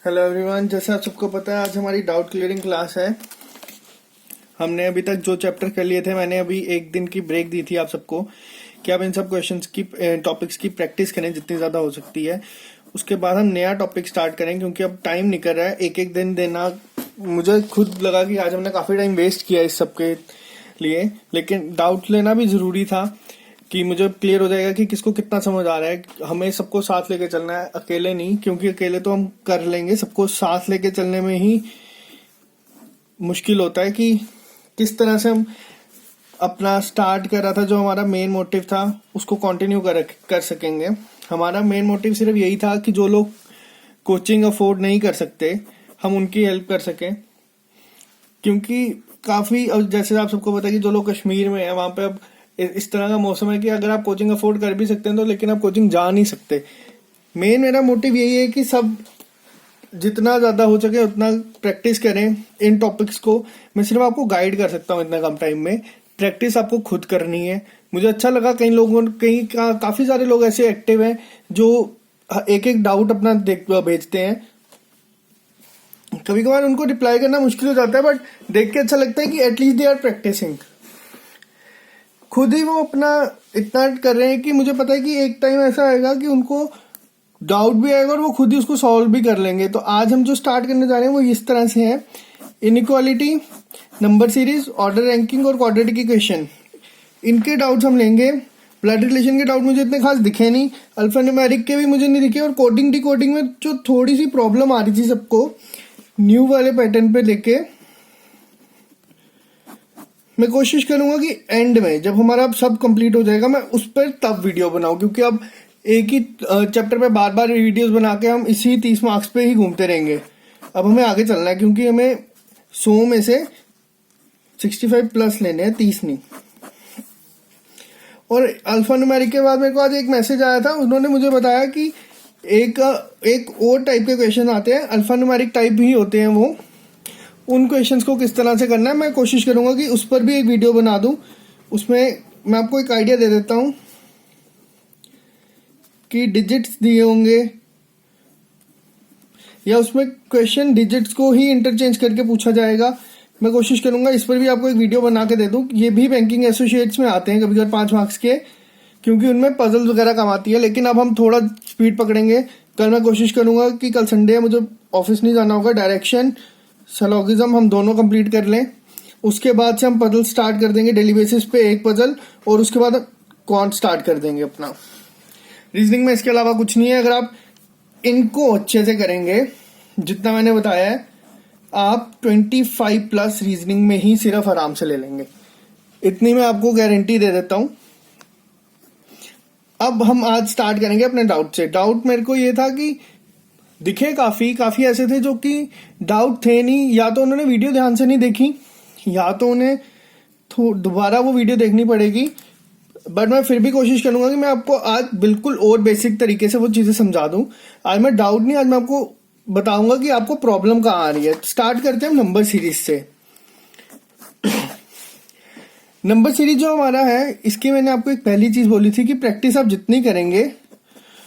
Hello everyone, जैसे आप सबको पता है आज हमारी डाउट क्लियरिंग क्लास है। हमने अभी तक जो चैप्टर कर लिए थे, मैंने अभी एक दिन की ब्रेक दी थी आप सबको कि आप इन सब क्वेश्चंस की टॉपिक्स की प्रैक्टिस करें जितनी ज़्यादा हो सकती है। उसके बाद हम नया टॉपिक स्टार्ट करें क्योंकि अब टाइम निकल रहा है। एक एक दिन देना, मुझे खुद लगा कि आज हमने काफ़ी टाइम वेस्ट किया इस सब के लिए, लेकिन डाउट लेना भी ज़रूरी था कि मुझे क्लियर हो जाएगा कि किसको कितना समझ आ रहा है। हमें सबको साथ लेके चलना है, अकेले नहीं, क्योंकि अकेले तो हम कर लेंगे। सबको साथ लेके चलने में ही मुश्किल होता है कि किस तरह से हम अपना स्टार्ट कर रहा था, जो हमारा मेन मोटिव था, उसको कंटिन्यू कर सकेंगे। हमारा मेन मोटिव सिर्फ यही था कि जो लोग कोचिंग अफोर्ड नहीं कर सकते, हम उनकी हेल्प कर सकें। क्योंकि काफ़ी, जैसे आप सबको पता है कि जो लोग कश्मीर में है, वहाँ पे अब इस तरह का मौसम है कि अगर आप कोचिंग अफोर्ड कर भी सकते हैं तो, लेकिन आप कोचिंग जा नहीं सकते। मेन मेरा मोटिव यही है कि सब जितना ज़्यादा हो सके उतना प्रैक्टिस करें इन टॉपिक्स को। मैं सिर्फ आपको गाइड कर सकता हूँ इतना कम टाइम में, प्रैक्टिस आपको खुद करनी है। मुझे अच्छा लगा काफ़ी सारे लोग ऐसे एक्टिव हैं जो एक एक डाउट अपना भेजते हैं। कभी कभार उनको रिप्लाई करना मुश्किल हो जाता है, बट देख के अच्छा लगता है कि एटलीस्ट दे आर प्रैक्टिसिंग। खुद ही वो अपना इतना कर रहे हैं कि मुझे पता है कि एक टाइम ऐसा आएगा कि उनको डाउट भी आएगा और वो खुद ही उसको सॉल्व भी कर लेंगे। तो आज हम जो स्टार्ट करने जा रहे हैं वो इस तरह से है: inequality, number series, order ranking और क्वाड्रेटिक इक्वेशन, इनके डाउट्स हम लेंगे। ब्लड रिलेशन के डाउट मुझे इतने खास दिखे नहीं, अल्फा न्यूमेरिक के भी मुझे नहीं दिखे, और कोडिंग डिकोडिंग में जो थोड़ी सी प्रॉब्लम आ रही थी सबको न्यू वाले पैटर्न पे लेके, मैं कोशिश करूंगा कि एंड में जब हमारा सब कंप्लीट हो जाएगा मैं उस पर तब वीडियो बनाऊं। क्योंकि अब एक ही चैप्टर पे बार बार वीडियोस बना के हम इसी 30 मार्क्स पे ही घूमते रहेंगे। अब हमें आगे चलना है, क्योंकि हमें 100 में से 65 प्लस लेने हैं, 30 नहीं। और अल्फा न्यूमेरिक के बाद मेरे को आज एक मैसेज आया था, उन्होंने मुझे बताया कि एक और टाइप के क्वेश्चन आते हैं, अल्फा न्यूमेरिक टाइप ही होते हैं वो। उन क्वेश्चंस को किस तरह से करना है मैं कोशिश करूंगा कि उस पर भी एक वीडियो बना दूं। उसमें मैं आपको एक आइडिया दे देता हूं कि डिजिट्स दिए होंगे या उसमें क्वेश्चन डिजिट्स को ही इंटरचेंज करके पूछा जाएगा। मैं कोशिश करूंगा इस पर भी आपको एक वीडियो बना के दे दूं। ये भी बैंकिंग एसोसिएट्स में आते हैं कभी कभी 5 मार्क्स के, क्योंकि उनमें पजल्स वगैरह कम आती है। लेकिन अब हम थोड़ा स्पीड पकड़ेंगे। कल मैं कोशिश करूंगा कि कल संडे है, मुझे ऑफिस नहीं जाना होगा, डायरेक्शन सलोगिज्म हम दोनों कंप्लीट कर लें। उसके बाद से हम पजल स्टार्ट कर देंगे डेली बेसिस पे, एक पजल, और उसके बाद क्वांट स्टार्ट कर देंगे अपना। रीजनिंग में इसके अलावा कुछ नहीं है। अगर आप इनको अच्छे से करेंगे जितना मैंने बताया है, आप 25 प्लस रीजनिंग में ही सिर्फ आराम से ले लेंगे। इतनी मैं आपको गारंटी दे देता हूं। अब हम आज स्टार्ट करेंगे अपने डाउट से। डाउट मेरे को ये था कि दिखे काफी ऐसे थे जो कि डाउट थे नहीं, या तो उन्होंने वीडियो ध्यान से नहीं देखी, या तो उन्हें दोबारा वो वीडियो देखनी पड़ेगी। बट मैं फिर भी कोशिश करूंगा कि मैं आपको आज बिल्कुल और बेसिक तरीके से वो चीजें समझा दूं। आज मैं डाउट नहीं, आज मैं आपको बताऊंगा कि आपको प्रॉब्लम कहाँ आ रही है। स्टार्ट करते हैं नंबर सीरीज से। नंबर सीरीज जो हमारा है, इसकी मैंने आपको एक पहली चीज बोली थी कि प्रैक्टिस आप जितनी करेंगे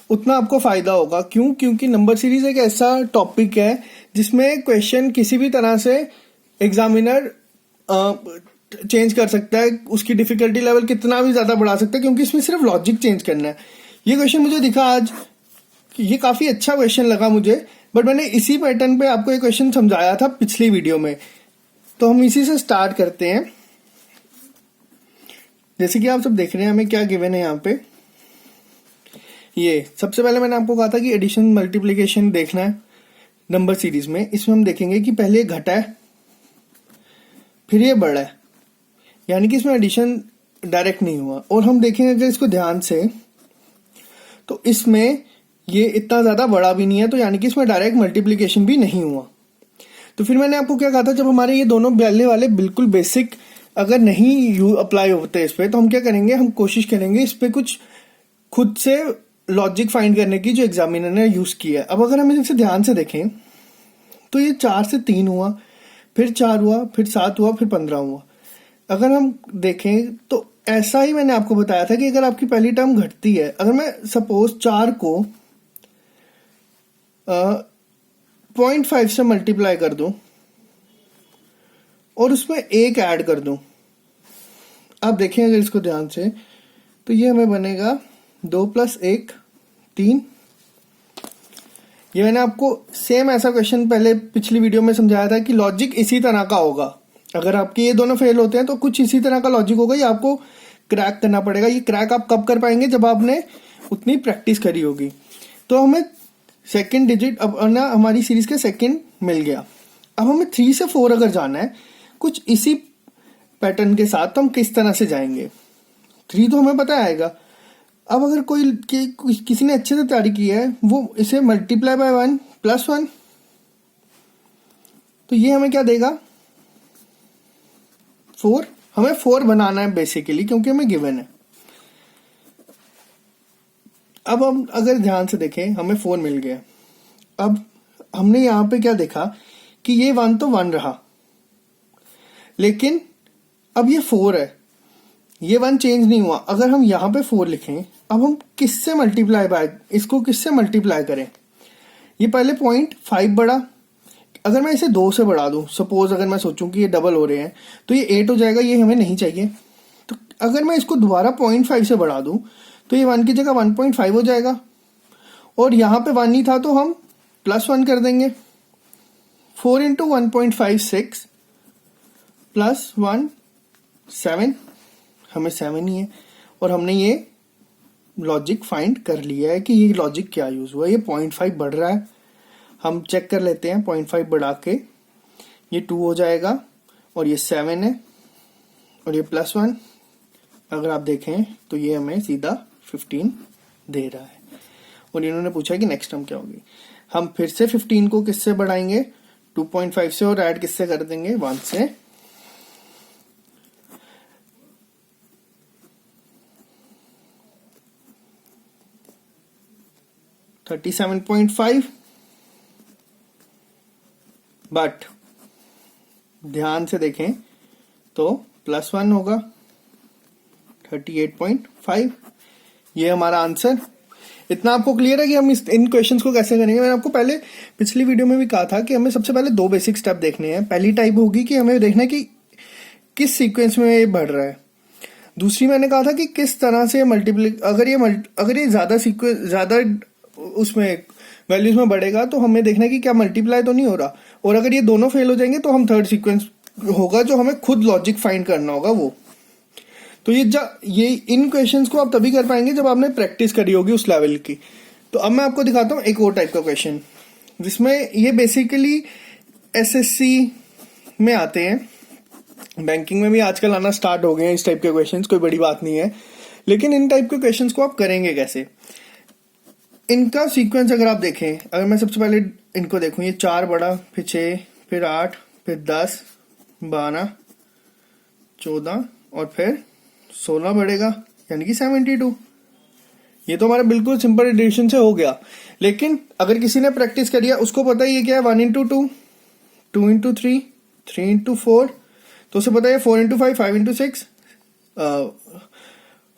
उतना आपको फायदा होगा। क्यों? क्योंकि नंबर सीरीज एक ऐसा टॉपिक है जिसमें क्वेश्चन किसी भी तरह से एग्जामिनर चेंज कर सकता है, उसकी डिफिकल्टी लेवल कितना भी ज्यादा बढ़ा सकता है, क्योंकि इसमें सिर्फ लॉजिक चेंज करना है। ये क्वेश्चन मुझे दिखा आज, ये काफी अच्छा क्वेश्चन लगा मुझे, बट मैंने इसी पैटर्न पे आपको ये क्वेश्चन समझाया था पिछली वीडियो में। तो हम इसी से स्टार्ट करते हैं। जैसे कि आप सब देख रहे हैं हमें क्या गिवन है यहाँ पे। ये सबसे पहले मैंने आपको कहा था कि एडिशन मल्टीप्लिकेशन देखना है नंबर सीरीज में। इसमें हम देखेंगे कि पहले घटा है, फिर ये बढ़ा है, यानी कि इसमें एडिशन डायरेक्ट नहीं हुआ। और हम देखेंगे अगर इसको ध्यान से, तो इसमें ये इतना ज्यादा बड़ा भी नहीं है, तो यानी कि इसमें डायरेक्ट मल्टीप्लिकेशन भी नहीं हुआ। तो फिर मैंने आपको क्या कहा था, जब हमारे ये दोनों पहले वाले बिल्कुल बेसिक अगर नहीं अप्लाई होते इस पे, तो हम क्या करेंगे, हम कोशिश करेंगे इस पे कुछ खुद से लॉजिक फाइंड करने की जो एग्जामिनर ने यूज किया है। अब अगर हम इसे ध्यान से देखें तो ये 4 से 3 हुआ, फिर 4 हुआ, फिर 7 हुआ, फिर 15 हुआ। अगर हम देखें तो ऐसा ही मैंने आपको बताया था कि अगर आपकी पहली टर्म घटती है, अगर मैं सपोज 4 को 0.5 से मल्टीप्लाई कर दूं और उसमें 1 ऐड कर दूं। आप देखें अगर इसको ध्यान से तो ये हमें बनेगा 2 + 1 3। ये मैंने आपको सेम ऐसा क्वेश्चन पहले पिछली वीडियो में समझाया था कि लॉजिक इसी तरह का होगा। अगर आपके ये दोनों फेल होते हैं तो कुछ इसी तरह का लॉजिक होगा, ये आपको क्रैक करना पड़ेगा। ये क्रैक आप कब कर पाएंगे, जब आपने उतनी प्रैक्टिस करी होगी। तो हमें सेकंड डिजिट अब ना हमारी सीरीज के सेकंड मिल गया। अब हमें 3 से 4 अगर जाना है कुछ इसी पैटर्न के साथ, तो हम किस तरह से जाएंगे। 3 तो हमें पता आएगा। अब अगर किसी ने अच्छे से तैयारी की है, वो इसे मल्टीप्लाई बाय 1 + 1, तो ये हमें क्या देगा 4। हमें 4 बनाना है बेसिकली, क्योंकि हमें गिवन है। अब हम अगर ध्यान से देखें हमें 4 मिल गया। अब हमने यहां पे क्या देखा कि ये 1 तो 1 रहा, लेकिन अब ये 4 है, ये 1 चेंज नहीं हुआ। अगर हम यहां पे 4 लिखें, अब हम किससे मल्टीप्लाई बाय, इसको किससे मल्टीप्लाई करें। ये पहले 0.5 बढ़ा, अगर मैं इसे 2 से बढ़ा दूं, सपोज अगर मैं सोचूं कि ये डबल हो रहे हैं तो ये 8 हो जाएगा, ये हमें नहीं चाहिए। तो अगर मैं इसको दोबारा 0.5 से बढ़ा दूं तो ये 1 की जगह 1.5 हो जाएगा, और यहां पे 1 ही था तो हम +1 कर देंगे। 4 × 1.5 6 + 1 7, हमें 7 ही है। और हमने ये लॉजिक फाइंड कर लिया है कि ये लॉजिक क्या यूज हुआ। ये 0.5 बढ़ रहा है, हम चेक कर लेते हैं। 0.5 बढ़ा के ये 2 हो जाएगा, और ये 7 है, और ये +1 अगर आप देखें तो ये हमें सीधा 15 दे रहा है। और इन्होंने पूछा कि नेक्स्ट टर्म क्या होगी। हम फिर से 15 को किससे बढ़ाएंगे, 2.5 से, और ऐड किससे कर देंगे 1 से। $37.5, बट ध्यान से देखें तो +1 होगा 38.5। ये हमारा आंसर। इतना आपको क्लियर है कि हम इन क्वेश्चंस को कैसे करेंगे। मैंने आपको पहले पिछली वीडियो में भी कहा था कि हमें सबसे पहले 2 बेसिक स्टेप देखने हैं। पहली टाइप होगी कि हमें देखना है कि किस सीक्वेंस में ये बढ़ रहा है। दूसरी मैंने कहा था कि किस तरह से मल्टीप्लाई, अगर ये ज्यादा उसमें वैल्यूज में बढ़ेगा तो हमें देखना है कि क्या मल्टीप्लाई तो नहीं हो रहा। और अगर ये दोनों फेल हो जाएंगे तो हम थर्ड सीक्वेंस होगा जो हमें खुद लॉजिक फाइंड करना होगा वो। तो ये इन क्वेश्चंस को आप तभी कर पाएंगे जब आपने प्रैक्टिस करी होगी उस लेवल की। तो अब मैं आपको दिखाता हूँ एक और टाइप का क्वेश्चन, जिसमें ये बेसिकली एसएससी में आते हैं। बैंकिंग में भी आजकल आना स्टार्ट हो गए हैं इस टाइप के क्वेश्चंस, कोई बड़ी बात नहीं है। लेकिन इन टाइप के क्वेश्चंस को आप करेंगे कैसे, इनका सीक्वेंस अगर आप देखें, अगर मैं सबसे पहले इनको देखूं, ये 4 बढ़ा, फिर 6, फिर 8, फिर 10, 12, 14 और फिर 16 बढ़ेगा, यानी कि 72। ये तो हमारा बिल्कुल सिंपल एडिशन से हो गया। लेकिन अगर किसी ने प्रैक्टिस करी है, उसको पता है ये क्या है, 1 × 2, 2 × 3, 3 × 4, तो उसे पता है 4 × 5, 5 × 6,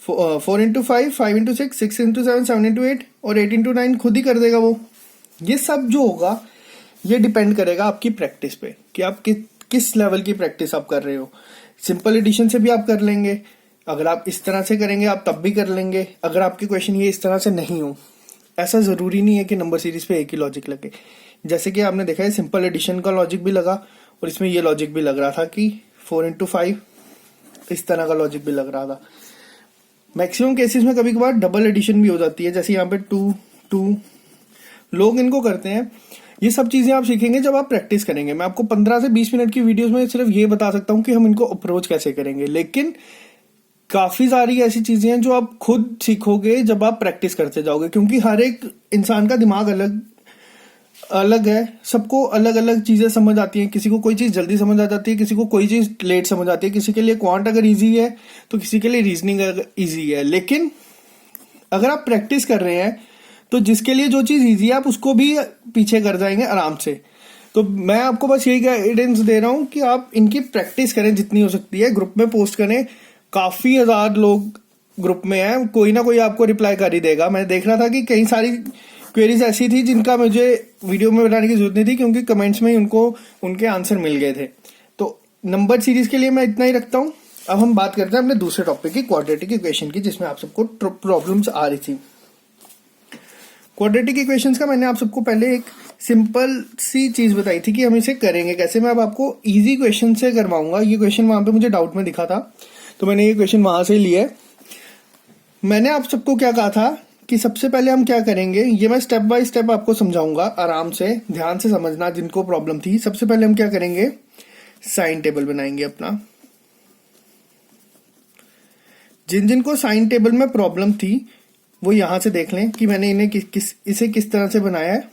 4 × 5, 5 × 6, 6 × 7, 7 × 8 और 8 × 9 खुद ही कर देगा वो। ये सब जो होगा ये डिपेंड करेगा आपकी प्रैक्टिस पे कि आप किस लेवल की प्रैक्टिस आप कर रहे हो। सिंपल एडिशन से भी आप कर लेंगे, अगर आप इस तरह से करेंगे आप तब भी कर लेंगे। अगर आपके क्वेश्चन ये इस तरह से नहीं हो, ऐसा जरूरी नहीं है कि नंबर सीरीज पे एक ही लॉजिक लगे। जैसे कि आपने देखा है सिंपल एडिशन का लॉजिक भी लगा और इसमें ये लॉजिक भी लग रहा था कि 4 × 5, इस तरह का लॉजिक भी लग रहा था। मैक्सिमम केसेस में कभी कभार डबल एडिशन भी हो जाती है, जैसे यहाँ पे 2 2 लोग इनको करते हैं। ये सब चीजें आप सीखेंगे जब आप प्रैक्टिस करेंगे। मैं आपको 15 से 20 मिनट की वीडियोस में सिर्फ ये बता सकता हूँ कि हम इनको अप्रोच कैसे करेंगे, लेकिन काफी सारी ऐसी चीजें हैं जो आप खुद सीखोगे जब आप प्रैक्टिस करते जाओगे, क्योंकि हर एक इंसान का दिमाग अलग अलग है, सबको अलग अलग चीजें समझ आती हैं। किसी को कोई चीज जल्दी समझ आ जाती है, किसी को कोई चीज लेट समझ आती है। किसी के लिए क्वांट अगर इजी है तो किसी के लिए रीजनिंग अगर इजी है। लेकिन अगर आप प्रैक्टिस कर रहे हैं तो जिसके लिए जो चीज इजी है आप उसको भी पीछे कर जाएंगे आराम से। तो मैं आपको बस यही गाइडेंस दे रहा हूं कि आप इनकी प्रैक्टिस करें जितनी हो सकती है, ग्रुप में पोस्ट करें। काफी 1000 लोग ग्रुप में हैं, कोई ना कोई आपको रिप्लाई कर ही देगा। मैं देख रहा था कि कई सारी क्वेरीज ऐसी थी जिनका मुझे वीडियो में बनाने की जरूरत नहीं थी, क्योंकि कमेंट्स में ही उनको उनके आंसर मिल गए थे। तो नंबर सीरीज के लिए मैं इतना ही रखता हूँ। अब हम बात करते हैं अपने दूसरे टॉपिक की, क्वाड्रेटिक इक्वेशन की, जिसमें आप सबको प्रॉब्लम्स आ रही थी। क्वाड्रेटिक इक्वेशंस का मैंने आप सबको पहले एक सिंपल सी चीज बताई थी कि हम इसे करेंगे कैसे। मैं अब आपको इजी क्वेश्चन से करवाऊंगा। ये क्वेश्चन वहां पे मुझे डाउट में दिखा था, तो मैंने ये क्वेश्चन वहां से लिया है। मैंने आप सबको क्या कहा था कि सबसे पहले हम क्या करेंगे, ये मैं स्टेप बाय स्टेप आपको समझाऊंगा, आराम से ध्यान से समझना जिनको प्रॉब्लम थी। सबसे पहले हम क्या करेंगे, साइन टेबल बनाएंगे अपना। जिनको साइन टेबल में प्रॉब्लम थी वो यहां से देख लें कि मैंने इन्हें इसे किस तरह से बनाया है।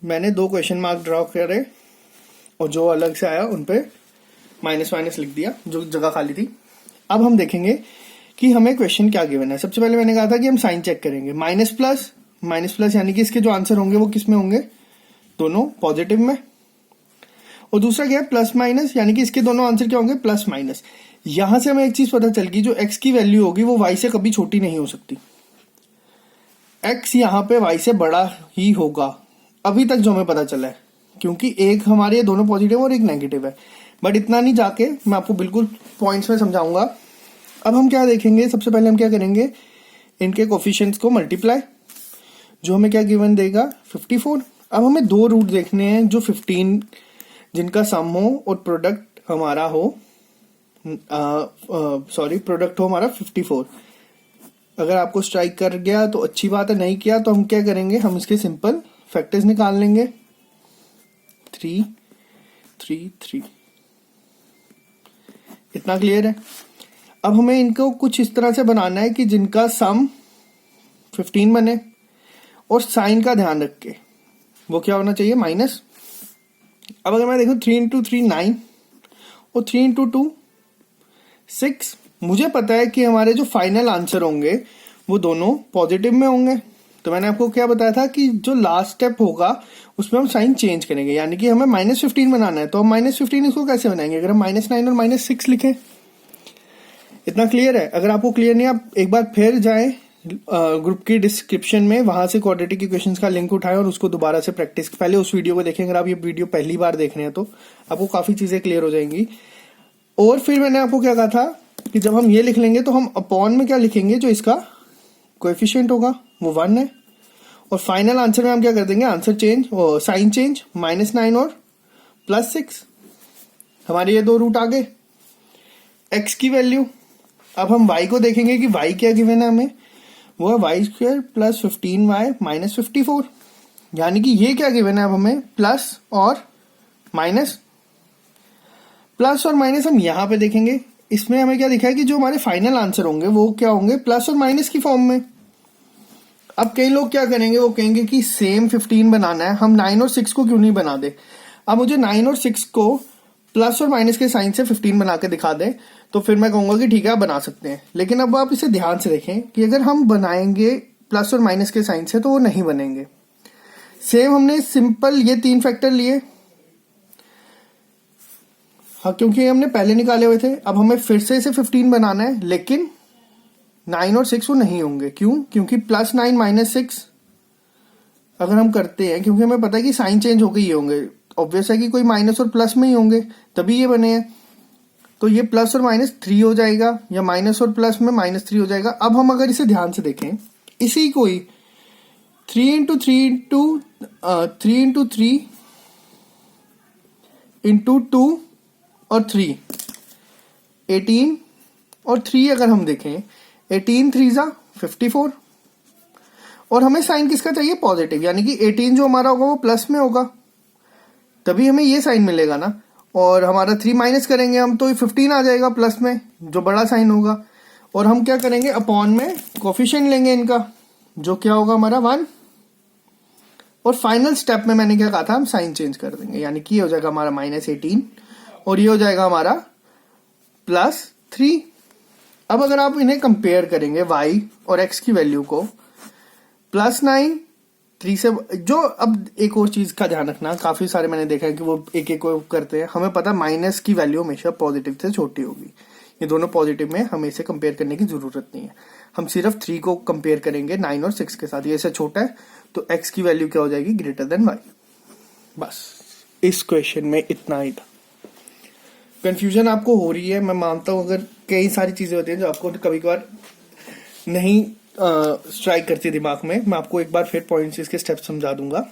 मैंने 2 क्वेश्चन मार्क ड्रॉ करे और जो अलग से आया उन पे माइनस माइनस लिख दिया, जो जगह खाली थी। अब हम देखेंगे कि हमें क्वेश्चन क्या गिवन है। सबसे पहले मैंने कहा था कि हम साइन चेक करेंगे। माइनस प्लस यानी कि इसके जो आंसर होंगे वो किस में होंगे, दोनों पॉजिटिव में। और दूसरा क्या है, प्लस माइनस, यानी कि इसके दोनों आंसर क्या होंगे, प्लस माइनस। यहां से हमें एक चीज पता चल गई, जो एक्स की वैल्यू होगी वो वाई से कभी छोटी नहीं हो सकती। एक्स यहां पे वाई से बड़ा ही होगा, अभी तक जो हमें पता चला है, क्योंकि एक हमारे ये दोनों पॉजिटिव और एक नेगेटिव है। बट इतना नहीं जाके मैं आपको बिल्कुल पॉइंट्स में समझाऊंगा। अब हम क्या देखेंगे, सबसे पहले हम क्या करेंगे, इनके कोफिशिएंट्स को मल्टीप्लाई, जो हमें क्या गिवन देगा, 54। अब हमें 2 रूट देखने हैं जो 15 जिनका सम हो और प्रोडक्ट हमारा हो प्रोडक्ट हो हमारा 54। अगर आपको स्ट्राइक कर गया तो अच्छी बात है, नहीं किया तो हम क्या करेंगे, हम इसके सिंपल फैक्टर्स निकाल लेंगे। 3 3 3, इतना क्लियर है। अब हमें इनको कुछ इस तरह से बनाना है कि जिनका सम 15 बने और साइन का ध्यान रख के वो क्या होना चाहिए, माइनस। अब अगर मैं देखूं 3 इंटू 3 9 और 3 इंटू 2 6, मुझे पता है कि हमारे जो फाइनल आंसर होंगे वो दोनों पॉजिटिव में होंगे। तो मैंने आपको क्या बताया था कि जो लास्ट स्टेप होगा उसमें हम साइन चेंज करेंगे, यानी कि हमें -15 बनाना है। तो हम -15 इसको कैसे बनाएंगे, अगर हम -9 और -6 लिखें। इतना क्लियर है। अगर आपको क्लियर नहीं, आप एक बार फिर जाएं ग्रुप की डिस्क्रिप्शन में, वहां से क्वाड्रेटिक इक्वेशंस का लिंक उठाएं और उसको दोबारा से प्रैक्टिस, पहले उस वीडियो को देखें। अगर आप ये वीडियो पहली बार देख रहे हैं तो आपको काफी चीजें क्लियर हो जाएंगी। और फिर मैंने आपको क्या कहा था कि जब हम ये लिख लेंगे तो हम अपॉन में क्या लिखेंगे, जो इसका कोएफिशिएंट होगा वो 1 है। और फाइनल आंसर में हम क्या कर देंगे, आंसर चेंज, साइन चेंज, -9 और +6। हमारे ये 2 रूट आ गए। एक्स की वैल्यू, अब हम वाई को देखेंगे कि वाई क्या गिवन है हमें, वो है y² + 15y - 54। यानी कि ये क्या गिवन है अब हमें, प्लस और माइनस। प्लस और माइनस हम यहां पे देखेंगे, इसमें हमें क्या दिखा है कि जो हमारे फाइनल आंसर होंगे वो क्या होंगे, प्लस और माइनस की फॉर्म में। अब कई लोग क्या करेंगे, वो कहेंगे कि सेम 15 बनाना है, हम 9 और 6 को क्यों नहीं बना दे। अब मुझे 9 और 6 को प्लस और माइनस के साइन से 15 बना के दिखा दे, तो फिर मैं कहूंगा कि ठीक है आप बना सकते हैं। लेकिन अब आप इसे ध्यान से देखें कि अगर हम बनाएंगे प्लस और माइनस के साइन से तो वो नहीं बनेंगे। सेम हमने सिंपल ये 3 फैक्टर लिए, हाँ, क्योंकि हमने पहले निकाले हुए थे। अब हमें फिर से इसे 15 बनाना है, लेकिन 9 और 6 वो नहीं होंगे। क्यों, क्योंकि +9 - 6 अगर हम करते हैं, क्योंकि हमें पता है कि साइन चेंज होकर ये होंगे, ऑब्वियस है कि कोई माइनस और प्लस में ही होंगे तभी ये बने हैं। तो ये प्लस और माइनस 3 हो जाएगा, या माइनस और प्लस में -3 हो जाएगा। अब हम अगर इसे ध्यान से देखें, इसी को ही 3 इंटू 3 इंटू 2 और 3, 18 और 3 अगर हम देखें, 18 3 = 54। और हमें साइन किसका चाहिए, पॉजिटिव, यानी कि 18 जो हमारा होगा वो प्लस में होगा, तभी हमें ये साइन मिलेगा ना। और हमारा 3 माइनस करेंगे हम तो 15 आ जाएगा प्लस में, जो बड़ा साइन होगा। और हम क्या करेंगे, अपॉन में कोफिशिएंट लेंगे इनका, जो क्या होगा हमारा 1। और फाइनल स्टेप में मैंने क्या कहा था, हम साइन चेंज कर देंगे, यानी कि ये हो जाएगा हमारा -18 और ये हो जाएगा हमारा +3। अब अगर आप इन्हें कंपेयर करेंगे y और x की वैल्यू को, +9 3 से, जो अब एक और चीज का ध्यान रखना, काफी सारे मैंने देखा है कि वो एक एक को करते हैं। हमें पता है माइनस की वैल्यू हमेशा पॉजिटिव से छोटी होगी, ये दोनों पॉजिटिव में, हमें इसे कंपेयर करने की जरूरत नहीं है। हम सिर्फ 3 को कंपेयर करेंगे 9 और 6 के साथ, ये ऐसे छोटा है तो x की वैल्यू क्या हो जाएगी, ग्रेटर देन y। बस इस क्वेश्चन में इतना ही था। कंफ्यूजन आपको हो रही है, मैं मानता हूं, अगर कई सारी चीजें होती हैं जो आपको कभी कभार नहीं स्ट्राइक करती दिमाग में, मैं आपको एक बार फिर पॉइंट्स इसके स्टेप समझा दूंगा।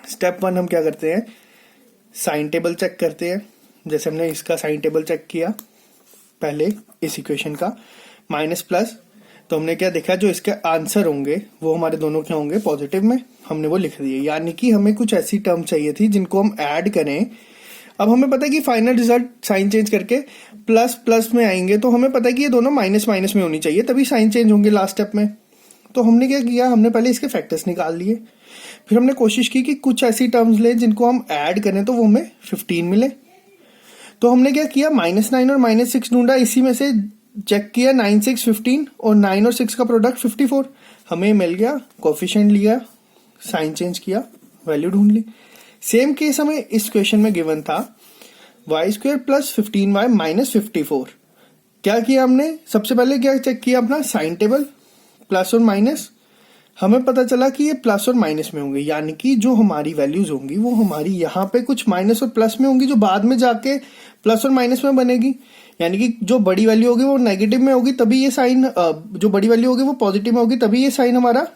स्टेप 1 हम क्या करते हैं, साइन टेबल चेक करते हैं। जैसे हमने इसका साइन टेबल चेक किया पहले इस इक्वेशन का, माइनस प्लस, तो हमने क्या देखा, जो इसके आंसर होंगे वो हमारे दोनों क्या होंगे, पॉजिटिव में, हमने वो लिख दिए। यानी कि हमें कुछ ऐसी टर्म चाहिए थी जिनको हम ऐड करें। अब हमें पता है कि फाइनल रिजल्ट साइन चेंज करके प्लस प्लस में आएंगे, तो हमें पता है कि ये दोनों माइनस माइनस में होनी चाहिए, तभी साइन चेंज होंगे लास्ट स्टेप में। तो हमने क्या किया, हमने पहले इसके फैक्टर्स निकाल लिए, फिर हमने कोशिश की कि कुछ ऐसी टर्म्स लें जिनको हम ऐड करें तो वो हमें 15 मिले। तो हमने क्या किया, -9 और -6 ढूंढा, इसी में से चेक किया 9, 6, 15 और 9 और 6 का प्रोडक्ट 54, हमें मिल गया। कोफिशिएंट लिया, साइन चेंज किया, वैल्यू ढूंढ ली। सेम केस हमें इस क्वेश्चन में गिवन था y² + 15y - 54। क्या किया हमने, सबसे पहले क्या चेक किया, अपना साइन टेबल, प्लस और माइनस। हमें पता चला कि ये प्लस और माइनस में होंगे, यानी कि जो हमारी वैल्यूज होंगी वो हमारी यहाँ पे कुछ माइनस और प्लस में होंगी, जो बाद में जाके प्लस और माइनस में बनेगी। यानी कि जो बड़ी वैल्यू होगी वो नेगेटिव में होगी, तभी ये साइन, जो बड़ी वैल्यू होगी वो पॉजिटिव में होगी, तभी ये साइन हमारा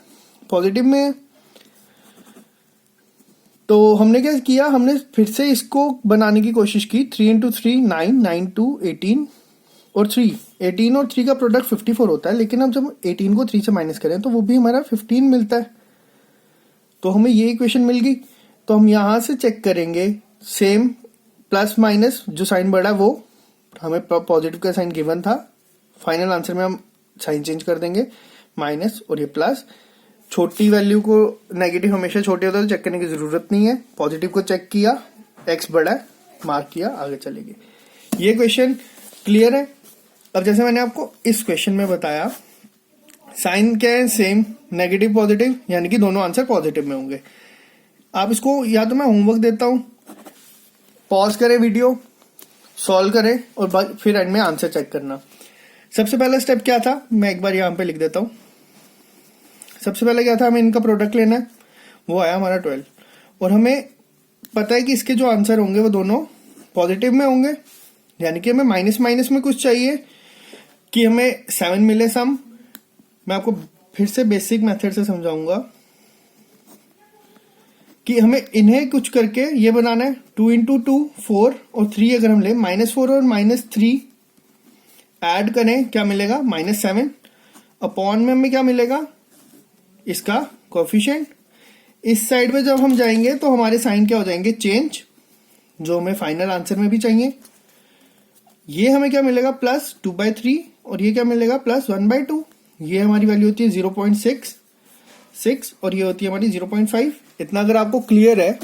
पॉजिटिव में है। तो हमने क्या किया, हमने फिर से इसको बनाने की कोशिश की। 3 × 3 9, 9 × 2 18 और 3, 18 और 3 का प्रोडक्ट 54 होता है, लेकिन अब जब 18 को 3 से माइनस करें तो वो भी हमारा 15 मिलता है। तो हमें ये इक्वेशन मिल गई। तो हम यहां से चेक करेंगे, सेम प्लस माइनस, जो साइन बढ़ा वो हमें पॉजिटिव का साइन गिवन था, फाइनल आंसर में हम साइन चेंज कर देंगे, माइनस और ये प्लस। छोटी वैल्यू को, नेगेटिव हमेशा छोटे होता है तो चेक करने की जरूरत नहीं है। पॉजिटिव को चेक किया, एक्स बड़ा है, मार्क किया, आगे चलेंगे। ये क्वेश्चन क्लियर है। अब जैसे मैंने आपको इस क्वेश्चन में बताया, साइन क्या है, सेम, नेगेटिव पॉजिटिव, यानी कि दोनों आंसर पॉजिटिव में होंगे। आप इसको, या तो मैं होमवर्क देता हूं, पॉज करें वीडियो, सॉल्व करें और फिर एंड में आंसर चेक करना। सबसे पहला स्टेप क्या था, मैं एक बार यहां पे लिख देता हूं। सबसे पहले क्या था, हमें इनका प्रोडक्ट लेना है, वो आया हमारा 12, और हमें पता है कि इसके जो आंसर होंगे वो दोनों पॉजिटिव में होंगे, यानी कि हमें माइनस माइनस में कुछ चाहिए कि हमें 7 मिले सम। मैं आपको फिर से बेसिक मेथड से समझाऊंगा कि हमें इन्हें कुछ करके ये बनाना है। 2 × 2 4 और 3 अगर हम ले, -4 और -3 ऐड करें, क्या मिलेगा, -7 अपॉन में हमें क्या मिलेगा, इसका कोफिशिएंट। इस साइड पे जब हम जाएंगे तो हमारे साइन क्या हो जाएंगे, चेंज, जो हमें फाइनल आंसर में भी चाहिए। ये हमें क्या मिलेगा, +2/3 और ये क्या मिलेगा, +1/2। ये हमारी वैल्यू होती है 0.66 और ये होती है हमारी 0.5। इतना अगर आपको क्लियर है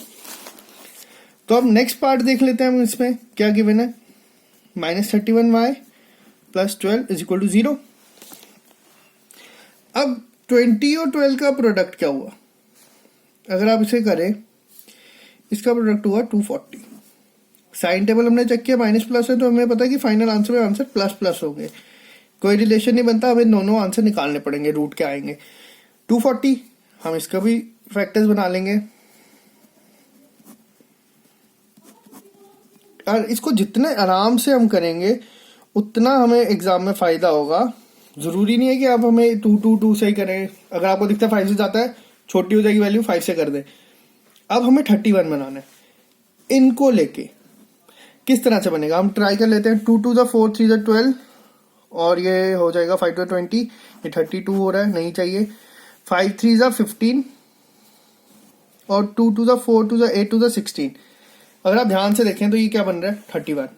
तो अब नेक्स्ट पार्ट देख लेते हैं हम। इसमें क्या गिवन है, -31y + 12 = 0। अब 20 और 12 का प्रोडक्ट क्या हुआ, अगर आप इसे करें, इसका प्रोडक्ट हुआ 240। साइन टेबल हमने चेक किया, माइनस प्लस है, तो हमें पता है कि फाइनल आंसर में आंसर प्लस प्लस होंगे, कोई रिलेशन नहीं बनता, हमें दोनों आंसर निकालने पड़ेंगे, रूट के आएंगे। 240, हम इसका भी फैक्टर्स बना लेंगे, और इसको जितने आराम से हम करेंगे उतना हमें एग्जाम में फायदा होगा। जरूरी नहीं है कि आप हमें 2 2 2 से ही करें, अगर आपको दिखता है 5 से जाता है, छोटी हो जाएगी वैल्यू, 5 से कर दें। अब हमें 31 बनाना है। इनको लेके किस तरह से बनेगा, हम ट्राई कर लेते हैं। 2 × 2 = 4, 3 × 12 और ये हो जाएगा 5 × 20, ये 32 हो रहा है, नहीं चाहिए। 5 × 3 = 15 और 2 × 2 = 4, 2 × 8, 2 × 16। अगर आप ध्यान से देखें तो ये क्या बन रहा है, 31।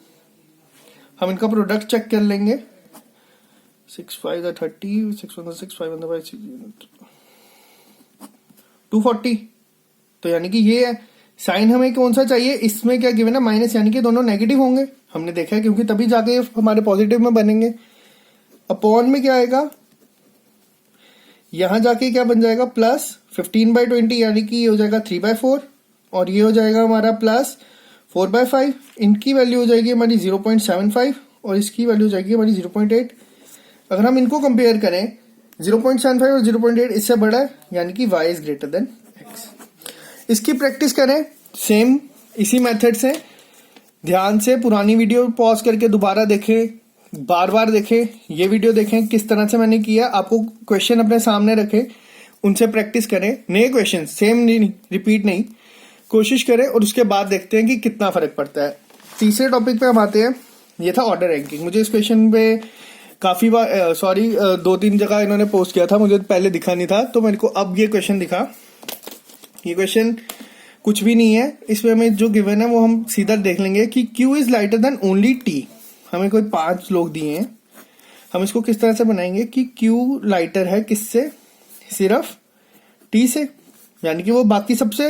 हम इनका प्रोडक्ट चेक कर लेंगे। 6 × 5 = 30, 6 × 1 = 6, 5 × 5 240। तो यानी कि ये है। साइन हमें कौन सा चाहिए, इसमें क्या गिवन है, माइनस, यानी कि दोनों नेगेटिव होंगे, हमने देखा है, क्योंकि तभी जाके हमारे पॉजिटिव में बनेंगे। अपॉन में क्या आएगा, यहां जाके क्या बन जाएगा, +15/20, यानी कि ये हो जाएगा 3/4 और ये हो जाएगा हमारा +4/5। इनकी वैल्यू हो जाएगी हमारी 0.75 और इसकी वैल्यू हो जाएगी हमारी 0.8। अगर हम इनको कंपेयर करें 0.75 और 0.8 इससे बड़ा है, यानी कि y is greater than x। इसकी प्रैक्टिस करें सेम इसी मेथड से, ध्यान से पुरानी वीडियो पॉज करके दोबारा देखें, बार बार देखें, ये वीडियो देखें किस तरह से मैंने किया। आपको क्वेश्चन अपने सामने रखें, उनसे प्रैक्टिस करें, नए क्वेश्चन सेम नहीं, रिपीट नहीं, कोशिश करें और उसके बाद देखते हैं कि कितना फर्क पड़ता है। तीसरे टॉपिक पे हम आते हैं, ये था ऑर्डर रैंकिंग। मुझे इस क्वेश्चन पे काफी बार 2-3 जगह इन्होंने पोस्ट किया था, मुझे पहले दिखा नहीं था, तो मेरे को अब ये क्वेश्चन दिखा। ये क्वेश्चन कुछ भी नहीं है, इसमें हमें जो गिवन है वो हम सीधा देख लेंगे कि Q is lighter than only T। हमें कोई 5 लोग दिए हैं, हम इसको किस तरह से बनाएंगे कि Q लाइटर है किससे, सिर्फ T से, यानी कि वो बाकी सबसे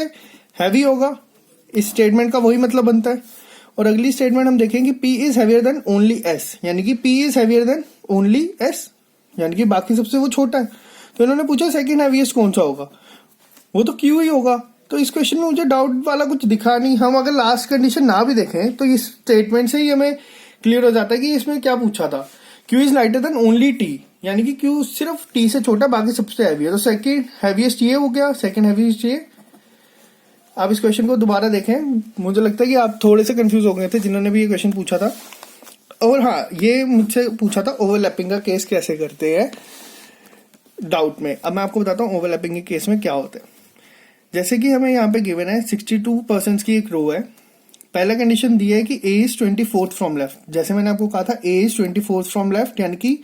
हैवी होगा। इस स्टेटमेंट का वही मतलब बनता है। और अगली स्टेटमेंट हम देखेंगे P is heavier than only S, यानी कि P is heavier than only S, यानी कि बाकी सबसे वो छोटा है। तो इन्होंने पूछा सेकंड हैवीएस्ट कौन सा होगा, वो तो Q ही होगा। तो इस क्वेश्चन में मुझे डाउट वाला कुछ दिखा नहीं। हम अगर लास्ट कंडीशन ना भी देखें तो इस स्टेटमेंट से ही हमें क्लियर हो जाता है कि इसमें क्या पूछा था। Q is lighter than only T, यानी कि Q सिर्फ T से छोटा, बाकी सबसे हैवी है। तो सेकंड हैवीएस्ट ये हो गया, सेकंड हैवीएस्ट ये। आप इस क्वेश्चन को दोबारा देखें, मुझे लगता है कि आप थोड़े से कंफ्यूज हो गए थे जिन्होंने भी ये क्वेश्चन पूछा था। और हाँ, ये मुझसे पूछा था ओवरलैपिंग का केस कैसे करते हैं डाउट में। अब मैं आपको बताता हूँ ओवरलैपिंग के केस में क्या होता है। जैसे कि हमें यहाँ पे गिवन है 62% की एक रो है। पहला कंडीशन दिया है कि A is 24th from left. जैसे मैंने आपको कहा था A is 24th from left, यानी कि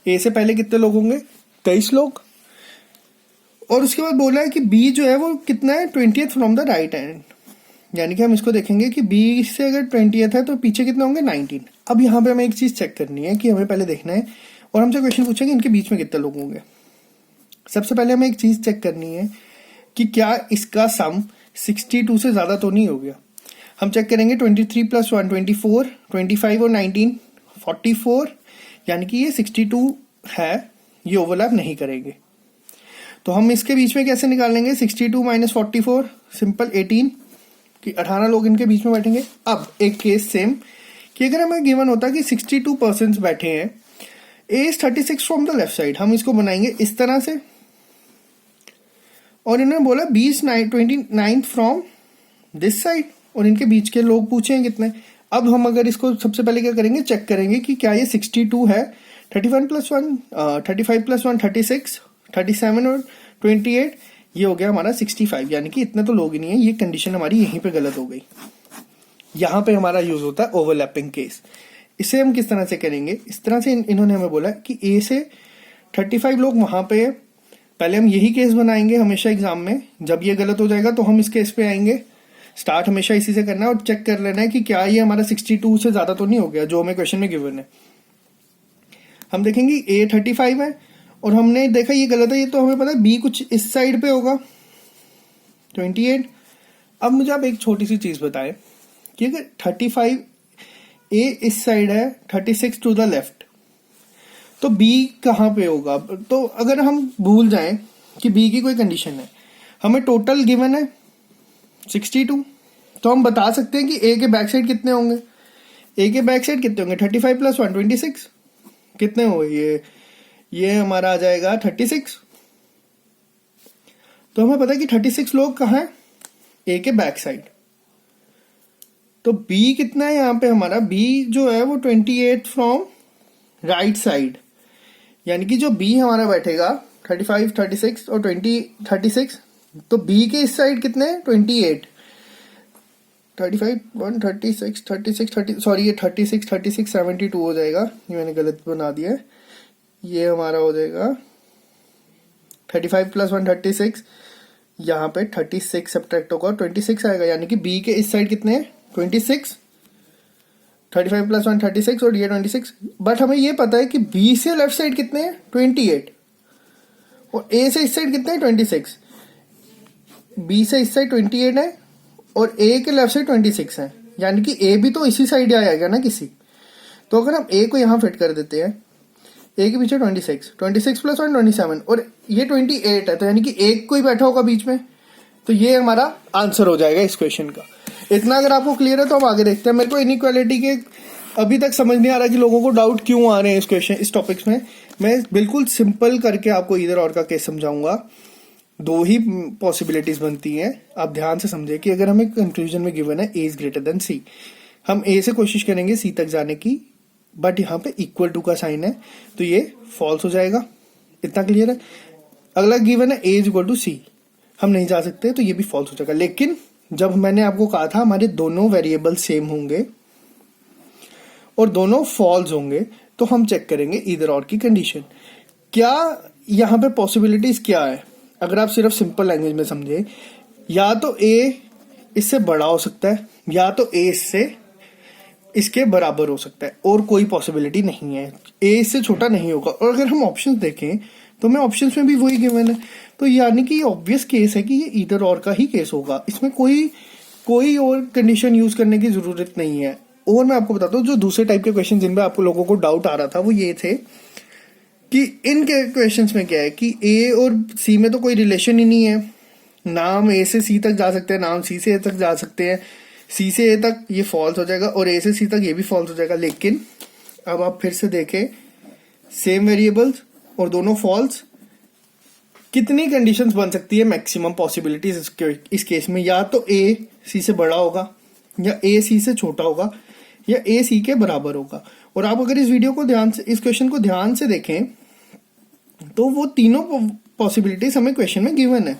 A से पहले कितने लोग होंगे, 23 लोग। और उसके बाद बोला है कि B जो है वो कितना है, 20th from the right hand, यानी कि हम इसको देखेंगे कि B से अगर 20th है तो पीछे कितने होंगे, 19। अब यहाँ पे हमें एक चीज चेक करनी है कि हमें पहले देखना है, और हमसे क्वेश्चन पूछेंगे इनके बीच में कितने लोग होंगे। सबसे पहले हमें एक चीज चेक करनी है कि क्या इसका सम 62 से ज्यादा तो नहीं हो गया। हम चेक करेंगे 23 + 1 24, 25 और 19 44, यानी कि ये 62 है, ये ओवरलैप नहीं करेंगे। तो हम इसके बीच में कैसे निकालेंगे, 62 - 44 सिंपल 18, कि 18 लोग इनके बीच में बैठेंगे। अब एक केस सेम कि अगर हमें गिवन होता कि 62% बैठे हैं, A is 36 from the left side, हम इसको बनाएंगे इस तरह से। और इन्होंने बोला 29 फ्रॉम दिस साइड, और इनके बीच के लोग पूछे हैं कितने। अब हम अगर इसको सबसे पहले क्या करेंगे, चेक करेंगे कि क्या ये 62 है। 31 + 1 35 + 1 36, 37 और 28, ये हो गया हमारा 65, यानी कि इतने तो लोग ही नहीं है। ये कंडीशन हमारी यहीं पे गलत हो गई। यहाँ पे हमारा यूज होता है ओवरलैपिंग केस। इसे हम किस तरह से करेंगे, इस तरह से इन्होंने हमें बोला कि A से 35 लोग वहां पे है। पहले हम यही केस बनाएंगे हमेशा एग्जाम में, जब ये गलत हो जाएगा तो हम इस केस पे आएंगे। स्टार्ट हमेशा इसी से करना है और चेक कर लेना है कि क्या ये हमारा 62 से ज्यादा तो नहीं हो गया जो हमें क्वेश्चन में गिवन है। हम देखेंगे A 35 है और हमने देखा ये गलत है, ये तो हमें पता है B कुछ इस साइड पे होगा 28। अब मुझे आप एक छोटी सी चीज बताएं कि अगर 35 A इस साइड है, 36 टू द लेफ्ट, तो B कहाँ पे होगा। तो अगर हम भूल जाएं कि B की कोई कंडीशन है, हमें टोटल गिवन है 62, तो हम बता सकते हैं कि A के बैक साइड कितने होंगे। A के बैक साइड कितने होंगे, 35 + 1 26, कितने होंगे ये हमारा आ जाएगा 36। तो हमें पता है कि 36 लोग कहाँ है, A के बैक साइड। तो B कितना है यहाँ पे हमारा, B जो है वो 28 फ्रॉम राइट साइड, यानी कि जो B हमारा बैठेगा 35, 36 और 36, तो B के इस साइड कितने हैं, 28, 35 1 36 36 30, सॉरी ये 36 36 72 हो जाएगा, ये मैंने गलत बना दिया है। ये हमारा हो जाएगा 35 + 1 36, यहाँ पे 36 सब्ट्रैक्ट होगा, 26 आएगा, यानी कि B के इस साइड कितने हैं, 26, 35 + 1 36 और ये 26। बट हमें ये पता है कि B से लेफ्ट साइड कितने हैं, 28, और A से इस साइड कितने हैं, 26। B से इस साइड 28 है और A के लेफ्ट साइड 26 है, यानी कि A भी तो इसी साइड आएगा ना किसी। तो अगर हम A को यहाँ फिट कर देते हैं, A के पीछे 26 + 1 27 और ये 28 है, तो यानी कि एक कोई बैठा होगा बीच में, तो ये हमारा आंसर हो जाएगा इस क्वेश्चन का। इतना अगर आपको क्लियर है तो हम आगे देखते हैं। मेरे को इनइक्वालिटी के अभी तक समझ नहीं आ रहा कि लोगों को डाउट क्यों आ रहे हैं इस क्वेश्चन, इस टॉपिक्स में। मैं बिल्कुल सिंपल करके आपको इधर और का केस समझाऊंगा। दो ही पॉसिबिलिटीज बनती हैं, आप ध्यान से समझे कि अगर हमें कंक्लूजन में गिवन है ए इज ग्रेटर देन सी, हम ए से कोशिश करेंगे सी तक जाने की, बट यहाँ पे इक्वल टू का साइन है तो ये फॉल्स हो जाएगा। इतना क्लियर है। अगला गिवन है ए इज इक्वल टू सी, हम नहीं जा सकते तो ये भी फॉल्स हो जाएगा। लेकिन जब मैंने आपको कहा था हमारे दोनों वेरिएबल सेम होंगे और दोनों फॉल्स होंगे तो हम चेक करेंगे इधर और की कंडीशन। क्या यहाँ पे पॉसिबिलिटीज क्या है, अगर आप सिर्फ सिंपल लैंग्वेज में समझे, या तो ए इससे बड़ा हो सकता है या तो ए इसके बराबर हो सकता है, और कोई पॉसिबिलिटी नहीं है। ए इससे छोटा नहीं होगा। और अगर हम ऑप्शंस देखें तो मैं ऑप्शंस में भी वही गिवन है, तो यानी कि ये ऑब्वियस केस है कि ये ईदर और का ही केस होगा। इसमें कोई और कंडीशन यूज करने की जरूरत नहीं है। और मैं आपको बताता हूँ जो दूसरे टाइप के क्वेश्चन जिनमें आपको लोगों को डाउट आ रहा था वो ये थे कि इन क्वेश्चंस में क्या है कि ए और सी में तो कोई रिलेशन ही नहीं है। नाम ए से सी तक जा सकते हैं, नाम सी से ए तक जा सकते हैं, सी से ए तक ये फॉल्स हो जाएगा और ए से सी तक ये भी फॉल्स हो जाएगा। लेकिन अब आप फिर से देखें, सेम वेरिएबल्स और दोनों फॉल्स, कितनी कंडीशंस बन सकती है मैक्सिमम पॉसिबिलिटीज इस केस में? या तो ए सी से बड़ा होगा, या ए सी से छोटा होगा, या ए सी के बराबर होगा। और आप अगर इस वीडियो को ध्यान से, इस क्वेश्चन को ध्यान से देखें तो वो तीनों पॉसिबिलिटीज हमें क्वेश्चन में गिवन है,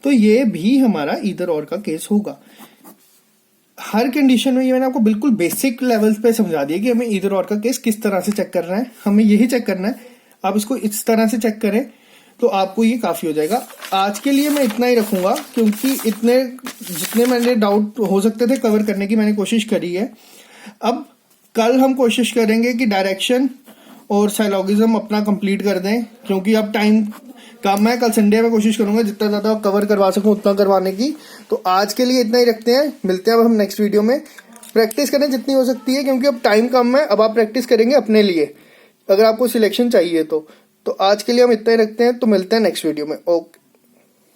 तो ये भी हमारा इधर और का केस होगा। हर कंडीशन में ये मैंने आपको बिल्कुल बेसिक लेवल्स पे समझा दिया कि हमें इधर और का केस किस तरह से चेक करना है। हमें यही चेक करना है, आप इसको इस तरह से चेक करें तो आपको ये काफी हो जाएगा। आज के लिए मैं इतना ही रखूंगा, क्योंकि जितने मैंने डाउट हो सकते थे कवर करने की मैंने कोशिश करी है। अब कल हम कोशिश करेंगे कि डायरेक्शन और साइलॉगिज्म अपना कंप्लीट कर दें, क्योंकि अब टाइम कम है। कल संडे में कोशिश करूंगा जितना ज्यादा कवर करवा सकूं उतना करवाने की। तो आज के लिए इतना ही रखते हैं, मिलते हैं अब हम नेक्स्ट वीडियो में। प्रैक्टिस करें जितनी हो सकती है, क्योंकि अब टाइम कम है। अब आप प्रैक्टिस करेंगे अपने लिए, अगर आपको सिलेक्शन चाहिए तो आज के लिए हम इतना ही रखते हैं, तो मिलते हैं नेक्स्ट वीडियो में। ओके।